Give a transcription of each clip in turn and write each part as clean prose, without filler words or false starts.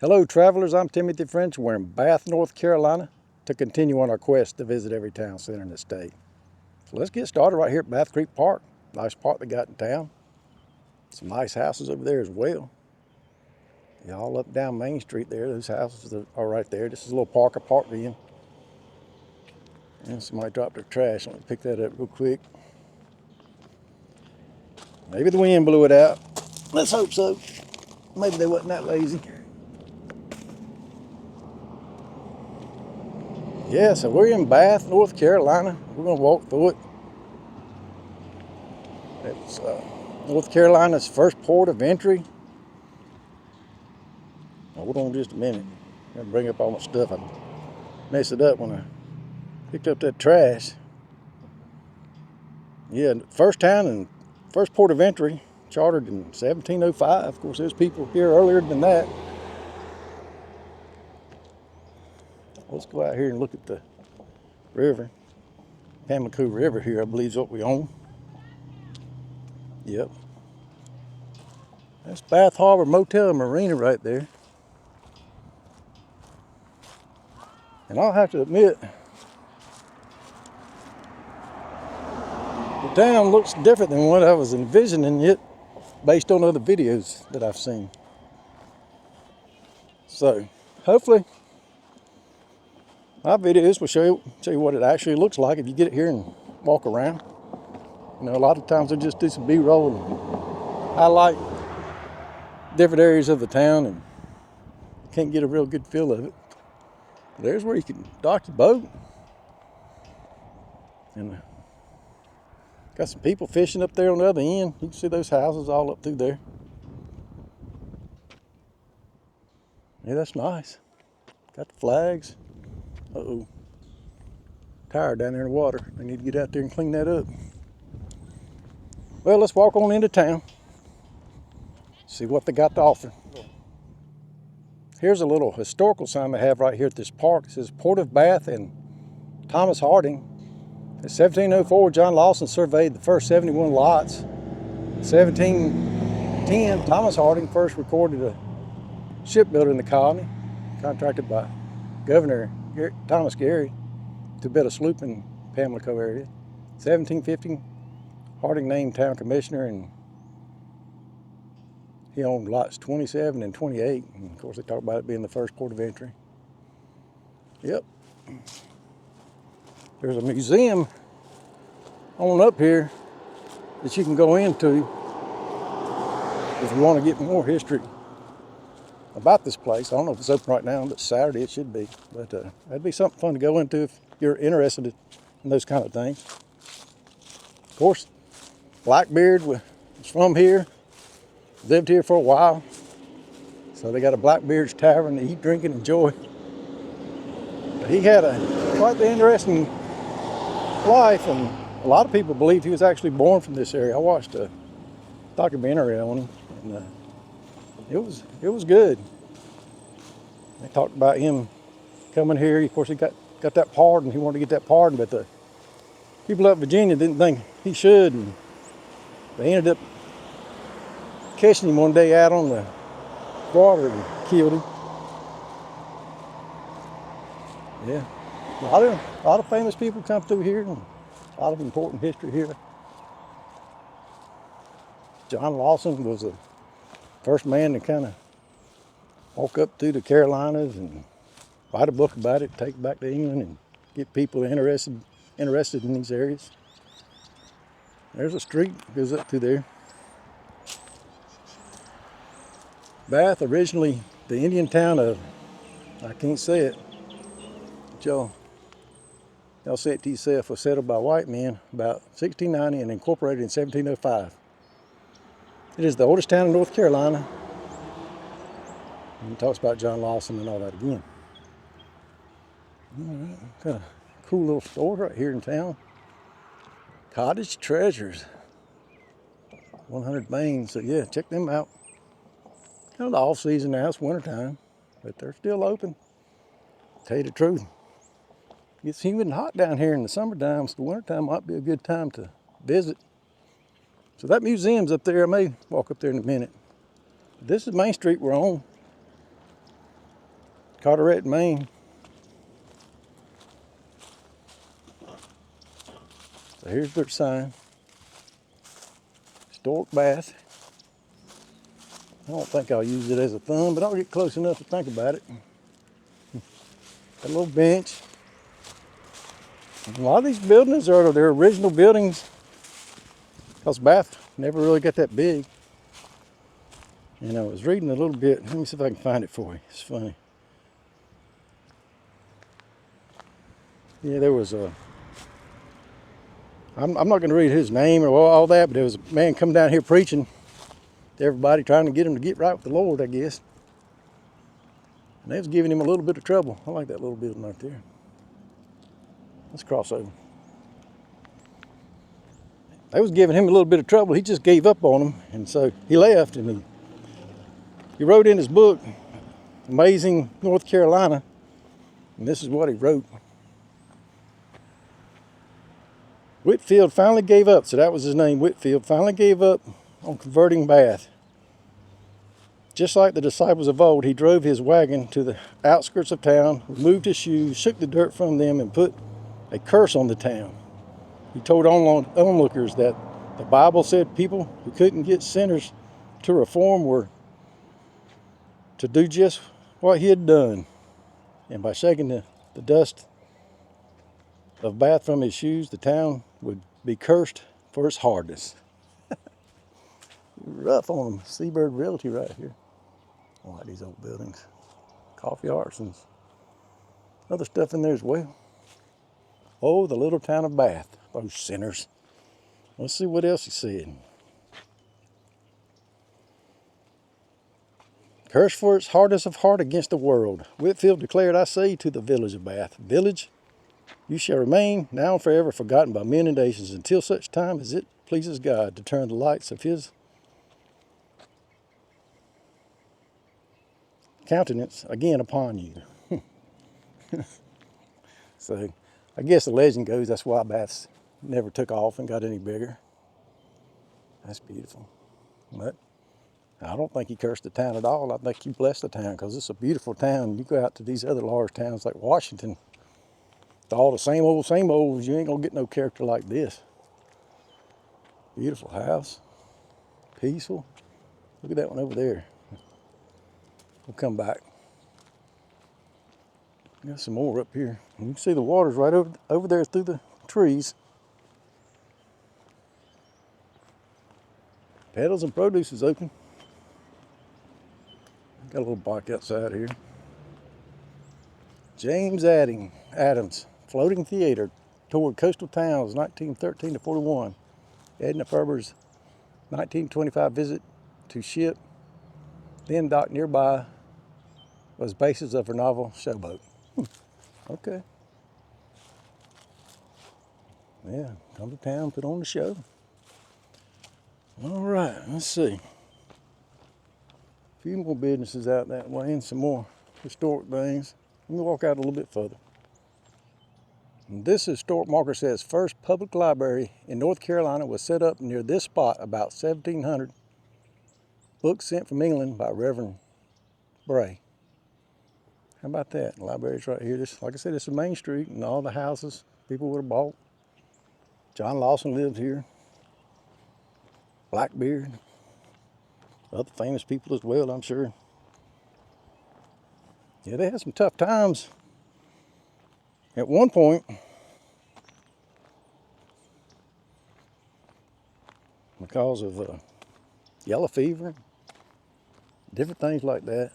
Hello travelers, I'm Timothy French. We're in Bath, North Carolina to continue on our quest to visit every town center in the state. So let's get started right here at Bath Creek Park. Nice park they got in town. Some nice houses over there as well. All up down Main Street there, those houses are right there. This is a little park I parked in. And somebody dropped their trash. Let me pick that up real quick. Maybe the wind blew it out. Let's hope so. Maybe they wasn't that lazy. Yeah, so we're in Bath, North Carolina. We're going to walk through it. It's North Carolina's first port of entry. Now, hold on just a minute. I'm going to bring up all my stuff. I messed it up when I picked up that trash. Yeah, first town and first port of entry, chartered in 1705. Of course, there's people here earlier than that. Let's go out here and look at the river. Pamlico River here, I believe, is what we own. Yep. That's Bath Harbor Motel and Marina right there. And I'll have to admit, the town looks different than what I was envisioning it based on other videos that I've seen. So, hopefully, my videos will show you what it actually looks like if you get it here and walk around. You know, a lot of times I just do some B-roll and highlight different areas of the town and can't get a real good feel of it. There's where you can dock your boat. And got some people fishing up there on the other end. You can see those houses all up through there. Yeah, that's nice. Got the flags. Uh-oh. Tire down there in the water. They need to get out there and clean that up. Well, let's walk on into town. See what they got to offer. Here's a little historical sign they have right here at this park. It says Port of Bath and Thomas Harding. In 1704, John Lawson surveyed the first 71 lots. In 1710, Thomas Harding first recorded a shipbuilder in the colony, contracted by Governor Thomas Gary to build a sloop in Pamlico area. 1750, Harding named town commissioner, and he owned lots 27 and 28. And of course, they talk about it being the first port of entry. Yep. There's a museum on up here that you can go into if you want to get more history about this place. I don't know if it's open right now, but Saturday it should be. But that'd be something fun to go into if you're interested in those kind of things. Of course, Blackbeard was from here, lived here for a while. So they got a Blackbeard's Tavern to eat, drink, and enjoy. But he had quite the interesting life, and a lot of people believe he was actually born from this area. I watched a documentary on him, and it was good. They talked about him coming here. Of course, he got that pardon. He wanted to get that pardon, but the people up in Virginia didn't think he should, and they ended up catching him one day out on the water and killed him. Yeah, a lot of famous people come through here, and a lot of important history here. John Lawson was the first man to kind of walk up through the Carolinas and write a book about it, take it back to England, and get people interested in these areas. There's a street that goes up through there. Bath, originally the Indian town of, I can't say it, but y'all say it to yourself, was settled by white men about 1690 and incorporated in 1705. It is the oldest town in North Carolina. And he talks about John Lawson and all that again. All right, got a cool little store right here in town. Cottage Treasures, 100 Main. So yeah, check them out. Kind of the off season now, it's wintertime, but they're still open. Tell you the truth, it gets humid and hot down here in the summertime, so the wintertime might be a good time to visit. So that museum's up there. I may walk up there in a minute. This is Main Street we're on. Carteret, Maine. So here's their sign. Historic bath. I don't think I'll use it as a thumb, but I'll get close enough to think about it. Got a little bench. A lot of these buildings are their original buildings because Bath never really got that big. And I was reading a little bit. Let me see if I can find it for you. It's funny. Yeah, there was a... I'm not going to read his name or all that, but there was a man coming down here preaching to everybody, trying to get him to get right with the Lord, I guess. And they was giving him a little bit of trouble. I like that little building right there. Let's cross over. They was giving him a little bit of trouble. He just gave up on them, and so he left. And he wrote in his book, Amazing North Carolina, and this is what he wrote. Whitfield finally gave up, so that was his name, Whitfield, finally gave up on converting Bath. Just like the disciples of old, he drove his wagon to the outskirts of town, removed his shoes, shook the dirt from them, and put a curse on the town. He told onlookers that the Bible said people who couldn't get sinners to reform were to do just what he had done. And by shaking the dust of Bath from his shoes, the town would be cursed for its hardness. Rough on them. Seabird Realty right here. I like these old buildings. Coffee Arts and other stuff in there as well. Oh, the little town of Bath. Those sinners. Let's see what else he said. Cursed for its hardness of heart against the world. Whitfield declared, I say to the village of Bath, village, you shall remain now and forever forgotten by men and nations until such time as it pleases God to turn the lights of his countenance again upon you. So I guess the legend goes that's why Bath never took off and got any bigger. That's beautiful. But I don't think he cursed the town at all. I think he blessed the town because it's a beautiful town. You go out to these other large towns like Washington, it's all the same old. You ain't gonna get no character like this. Beautiful house, peaceful. Look at that one over there. We'll come back. Got some more up here. You can see the water's right over there through the trees. Petals and Produce is open. Got a little bike outside here. James Adams, Floating Theater, toured coastal towns 1913 to 41. Edna Ferber's 1925 visit to ship, then docked nearby, was basis of her novel Showboat. Okay. Yeah, come to town, put on the show. All right, let's see. A few more businesses out that way and some more historic things. Let me walk out a little bit further. And this historic marker says first public library in North Carolina was set up near this spot about 1700. Books sent from England by Reverend Bray. How about that? The library's right here. This, like I said, it's a main street and all the houses people would have bought. John Lawson lived here. Blackbeard. Other famous people as well, I'm sure. Yeah, they had some tough times. At one point, because of yellow fever, different things like that.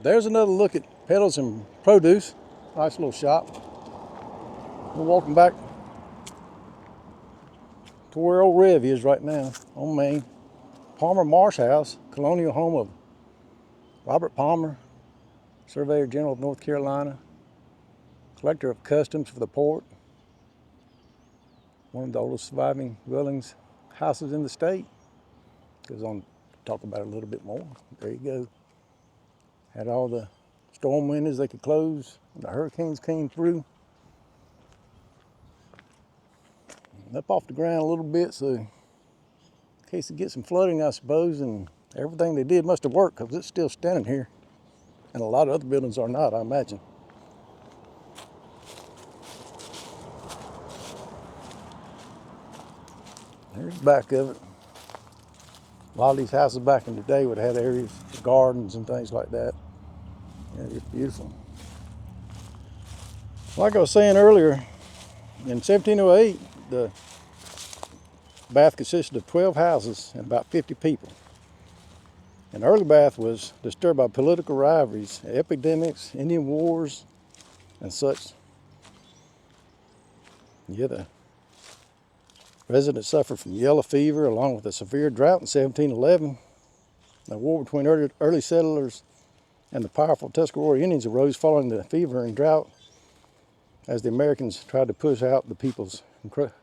There's another look at Petals and Produce. Nice little shop. We're walking back to where old Rev is right now on Main. Palmer Marsh House, colonial home of Robert Palmer, Surveyor General of North Carolina, collector of customs for the port. One of the oldest surviving dwellings, houses in the state. Goes on to talk about it a little bit more. There you go. Had all the storm windows they could close when the hurricanes came through. Up off the ground a little bit, so in case it gets some flooding, I suppose, and everything they did must have worked because it's still standing here And a lot of other buildings are not, I imagine. Here's the back of it. A lot of these houses back in the day would have had areas for gardens and things like that. Yeah, it's beautiful. Like I was saying earlier, in 1708, the Bath consisted of 12 houses and about 50 people. And early Bath was disturbed by political rivalries, epidemics, Indian wars, and such. Yeah, the residents suffered from yellow fever along with a severe drought in 1711. The war between early settlers and the powerful Tuscarora Indians arose following the fever and drought as the American Indians tried to push out the peoples encroaching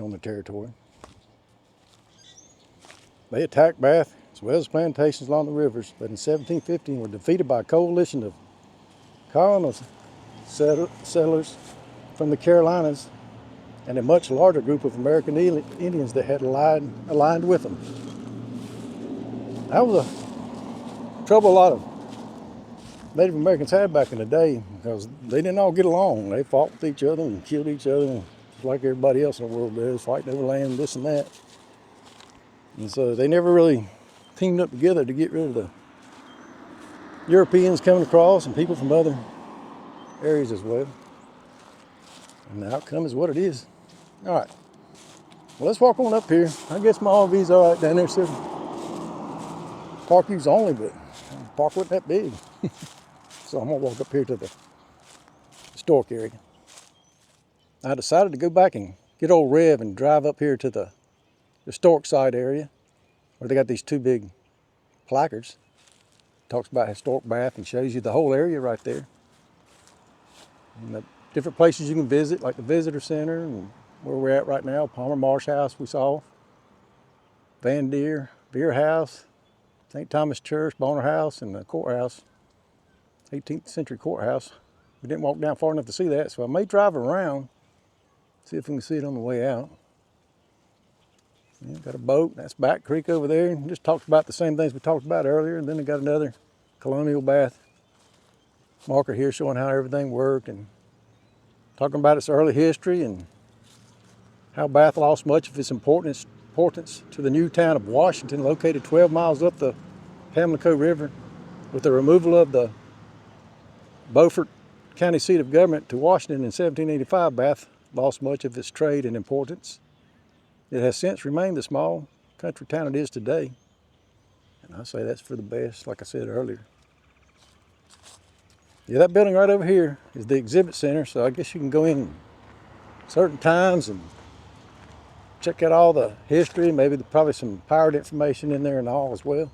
on the territory. They attacked Bath as well as plantations along the rivers, but in 1715 were defeated by a coalition of colonial settlers from the Carolinas and a much larger group of American Indians that had aligned with them. That was a trouble a lot of Native Americans had back in the day, because they didn't all get along. They fought with each other and killed each other, just like everybody else in the world does, fighting over land, this and that. And so they never really teamed up together to get rid of the Europeans coming across and people from other areas as well. And the outcome is what it is. All right, well, let's walk on up here. I guess my RV's all right down there, so park use only, but the park wasn't that big. So I'm gonna walk up here to the historic area. I decided to go back and get old Rev and drive up here to the historic site area where they got these two big placards. Talks about historic Bath and shows you the whole area right there. And the different places you can visit, like the visitor center and where we're at right now, Palmer Marsh House we saw, Van Deer, Beer House, St. Thomas Church, Bonner House, and the courthouse, 18th century courthouse. We didn't walk down far enough to see that, so I may drive around, see if we can see it on the way out. Yeah, got a boat, that's Back Creek over there. Just talked about the same things we talked about earlier, and then I got another colonial Bath marker here showing how everything worked and talking about its early history and how Bath lost much of its importance to the new town of Washington, located 12 miles up the Pamlico River. With the removal of the Beaufort County seat of government to Washington in 1785, Bath lost much of its trade and importance. It has since remained the small country town it is today. And I say that's for the best, like I said earlier. Yeah, that building right over here is the exhibit center, so I guess you can go in certain times and check out all the history, maybe probably some pirate information in there and all as well.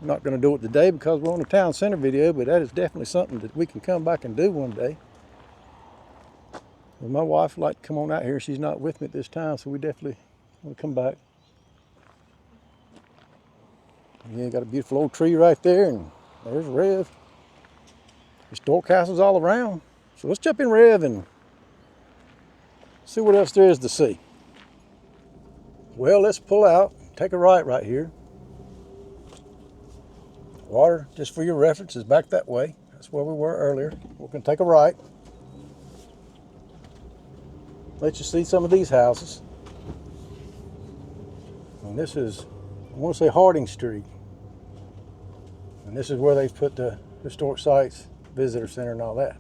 I'm not going to do it today because we're on a town center video, but that is definitely something that we can come back and do one day. Well, my wife would like to come on out here. She's not with me at this time, so we definitely want to come back. Yeah, got a beautiful old tree right there, and there's Rev. Historic houses all around. So let's jump in Rev and see what else there is to see. Well, let's pull out, take a right here. Water, just for your reference, is back that way. That's where we were earlier. We're going to take a right. Let you see some of these houses. And this is, I want to say Harding Street. And this is where they've put the historic sites, visitor center, and all that.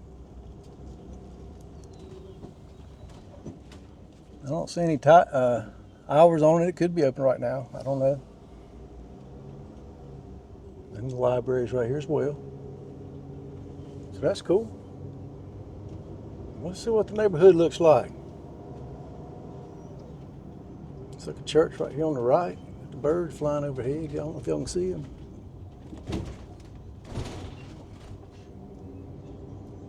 I don't see any hours on it. It could be open right now. I don't know. And the library's right here as well. So that's cool. Let's see what the neighborhood looks like. It's like a church right here on the right. The birds flying overhead. I don't know if y'all can see them.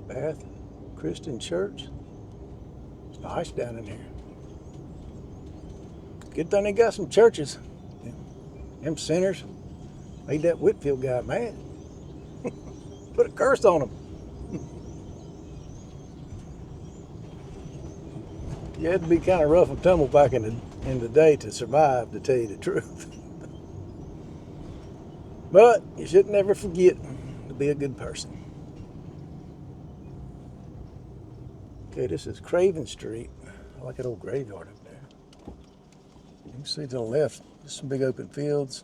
Bath Christian Church. It's nice down in here. Good thing they got some churches. Them sinners made that Whitfield guy mad. Put a curse on him. You had to be kind of rough and tumble back in the day to survive, to tell you the truth. But you should never forget to be a good person. Okay, this is Craven Street. I like that old graveyard up there. You can see to the left, there's some big open fields.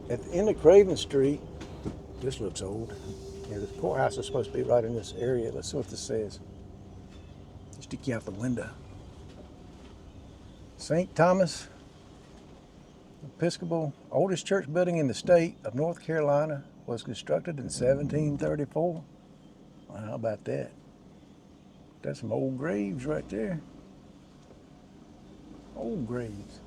At the end of Craven Street, this looks old. Yeah, the courthouse is supposed to be right in this area. Let's see what this says. Stick you out the window. St. Thomas Episcopal, oldest church building in the state of North Carolina, was constructed in 1734. Well, how about that? That's some old graves right there. Old graves.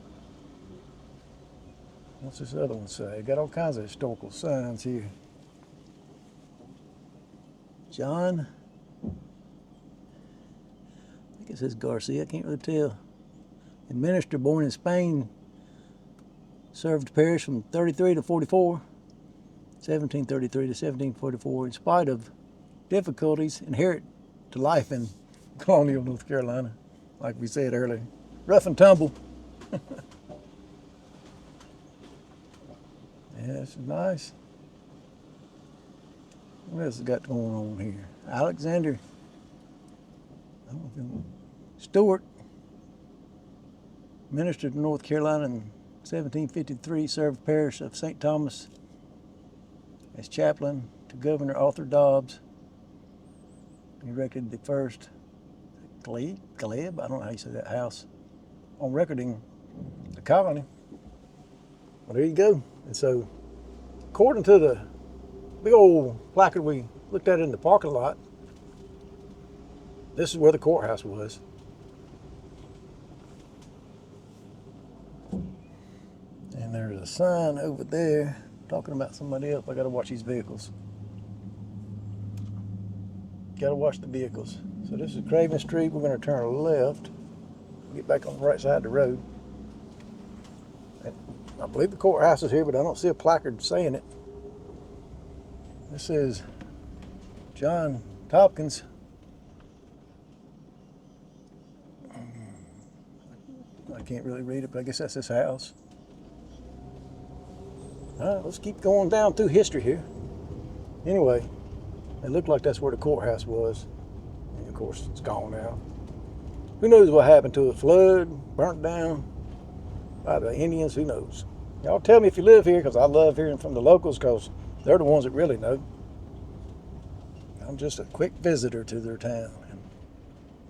What's this other one say? Got all kinds of historical signs here. John, I think it says Garcia, I can't really tell. A minister born in Spain, served the parish from 33 to 44, 1733 to 1744, in spite of difficulties inherent to life in colonial North Carolina, like we said earlier. Rough and tumble. Yeah, this is nice. What else has got going on here? Alexander, I don't know, Stewart, ministered to North Carolina in 1753, served the parish of St. Thomas as chaplain to Governor Arthur Dobbs. He erected the first glebe, I don't know how you say that, house on record in the colony. Well, there you go. And so, according to the big old placard we looked at in the parking lot, this is where the courthouse was. And there's a sign over there talking about somebody else. I gotta watch these vehicles. Gotta watch the vehicles. So this is Craven Street. We're gonna turn left, get back on the right side of the road. And I believe the courthouse is here, but I don't see a placard saying it. This is John Tompkins. I can't really read it, but I guess that's his house. All right, let's keep going down through history here. Anyway, it looked like that's where the courthouse was. And of course, it's gone now. Who knows what happened to it? Flood, burnt down by the Indians, who knows? Y'all tell me if you live here, because I love hearing from the locals, because they're the ones that really know. I'm just a quick visitor to their town and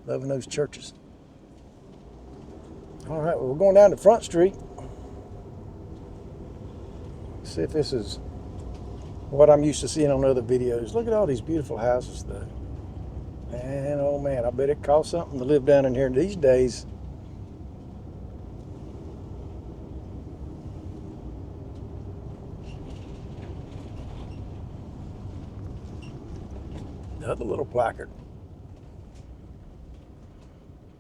loving those churches. All right, well, we're going down to Front Street. See if this is what I'm used to seeing on other videos. Look at all these beautiful houses, though. Man, oh man, I bet it costs something to live down in here these days. Another little placard.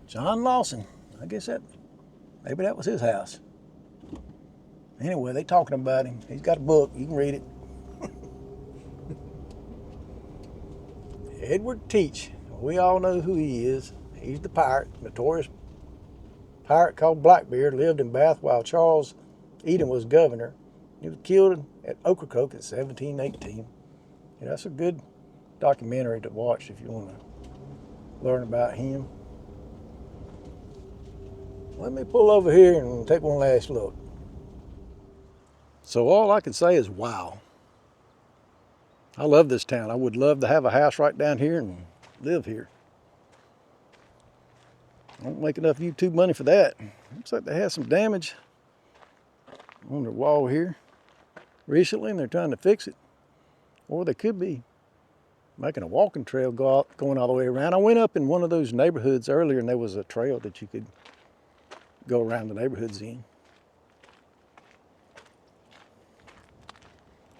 John Lawson. I guess maybe that was his house. Anyway, they talking about him. He's got a book. You can read it. Edward Teach. We all know who he is. He's the pirate, notorious pirate called Blackbeard. Lived in Bath while Charles Eden was governor. He was killed at Ocracoke in 1718. Yeah, that's a good documentary to watch if you want to learn about him. Let me pull over here and take one last look. So all I can say is wow. I love this town. I would love to have a house right down here and live here. I don't make enough YouTube money for that. Looks like they had some damage on their wall here recently, and they're trying to fix it. Or they could be making a walking trail going all the way around. I went up in one of those neighborhoods earlier, and there was a trail that you could go around the neighborhoods in.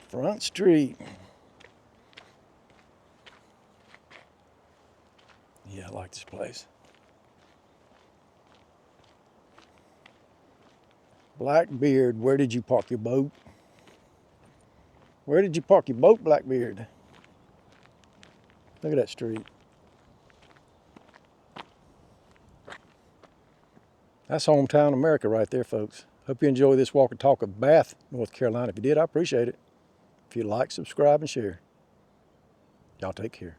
Front Street. Yeah, I like this place. Blackbeard, where did you park your boat? Where did you park your boat, Blackbeard? Look at that street. That's hometown America right there, folks. Hope you enjoy this walk and talk of Bath, North Carolina. If you did, I appreciate it. If you like, subscribe, and share. Y'all take care.